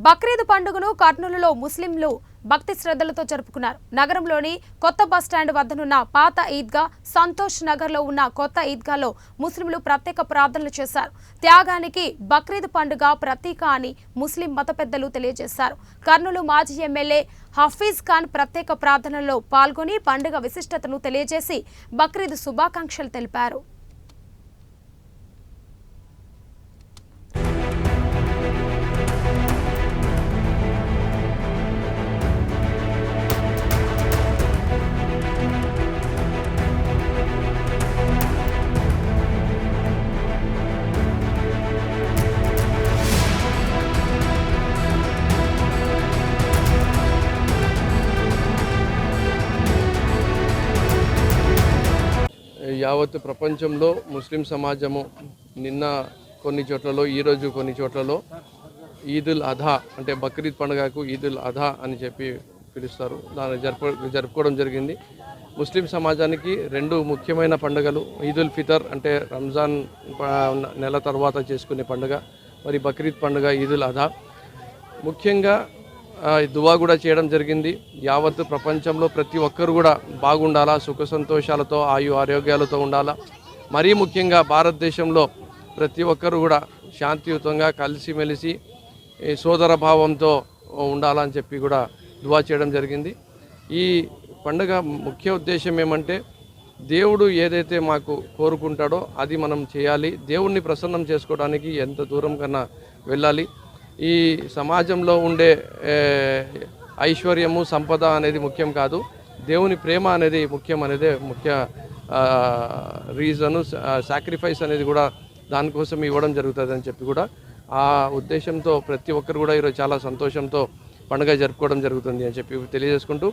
బక్రీద్ పండుగను కర్నూలులో ముస్లింలు భక్తి శ్రద్ధలతో జరుపుకున్నారు. నగరంలోని కొత్త బస్టాండ్ వద్దనున్న పాత ఈద్గా, సంతోష్ నగర్లో ఉన్న కొత్త ఈద్గాలో ముస్లింలు ప్రత్యేక ప్రార్థనలు చేశారు. త్యాగానికి బక్రీద్ పండుగ ప్రతీక అని ముస్లిం మత పెద్దలు తెలియజేశారు. కర్నూలు మాజీ ఎమ్మెల్యే హఫీజ్ ఖాన్ ప్రత్యేక ప్రార్థనల్లో పాల్గొని పండుగ విశిష్టతను తెలియజేసి బక్రీద్ శుభాకాంక్షలు తెలిపారు. యావత్ ప్రపంచంలో ముస్లిం సమాజము నిన్న కొన్ని చోట్లలో, ఈరోజు కొన్ని చోట్లలో ఈదుల్ అధా అంటే బక్రీద్ పండుగకు ఈదుల్ అధా అని చెప్పి పిలుస్తారు. దాన్ని జరుపుకోవడం జరిగింది. ముస్లిం సమాజానికి రెండు ముఖ్యమైన పండుగలు, ఈదుల్ ఫితర్ అంటే రంజాన్ నెల తర్వాత చేసుకునే పండుగ, మరి బక్రీద్ పండుగ ఈదుల్ అధా. ముఖ్యంగా దువా కూడా చేయడం జరిగింది. యావత్ ప్రపంచంలో ప్రతి ఒక్కరు కూడా బాగుండాలా, సుఖ సంతోషాలతో ఆరోగ్యాలతో ఉండాలా. మరీ ముఖ్యంగా భారతదేశంలో ప్రతి ఒక్కరు కూడా శాంతియుతంగా కలిసిమెలిసి సోదర భావంతో ఉండాలని చెప్పి కూడా దువా చేయడం జరిగింది. ఈ పండుగ ముఖ్య ఉద్దేశం ఏమంటే, దేవుడు ఏదైతే మాకు కోరుకుంటాడో అది మనం చేయాలి. దేవుణ్ణి ప్రసన్నం చేసుకోవడానికి ఎంత దూరం కన్నా వెళ్ళాలి. ఈ సమాజంలో ఉండే ఐశ్వర్యము, సంపద అనేది ముఖ్యం కాదు, దేవుని ప్రేమ అనేది ముఖ్యం అనేదే ముఖ్య రీజను. సాక్రిఫైస్ అనేది కూడా దానికోసం ఇవ్వడం జరుగుతుంది అని చెప్పి కూడా ఆ ఉద్దేశంతో ప్రతి ఒక్కరు కూడా ఈరోజు చాలా సంతోషంతో పండుగ జరుపుకోవడం జరుగుతుంది అని చెప్పి తెలియజేసుకుంటూ